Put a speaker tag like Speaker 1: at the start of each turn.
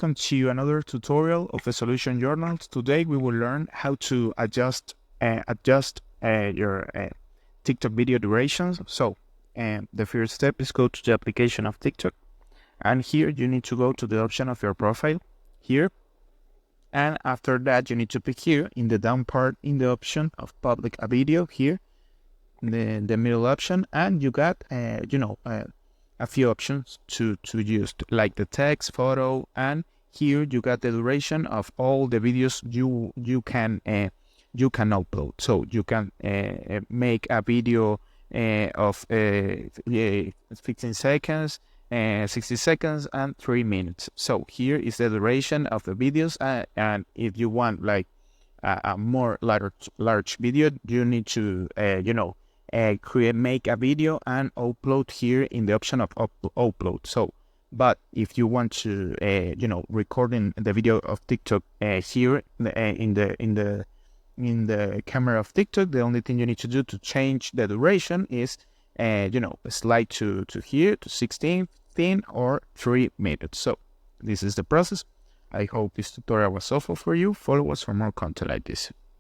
Speaker 1: welcome to another tutorial of the Solution Journals. Today we will learn how to adjust your TikTok video durations. So the first step is go to the application of TikTok, and here you need to go to the option of your profile here, and after that you need to pick here in the down part in the option of public a video here, the middle option, and you got a few options to use, like the text, photo, and here you got the duration of all the videos you can upload. So you can make a video of 15 seconds, 60 seconds, and 3 minutes. So here is the duration of the videos, and if you want like a more large video, you need to make a video and upload here in the option of upload. So, but if you want to recording the video of TikTok here in the camera of TikTok, the only thing you need to do to change the duration is slide to here to 16, 15, or 3 minutes. So this is the process. I hope this tutorial was helpful for you. Follow us for more content like this.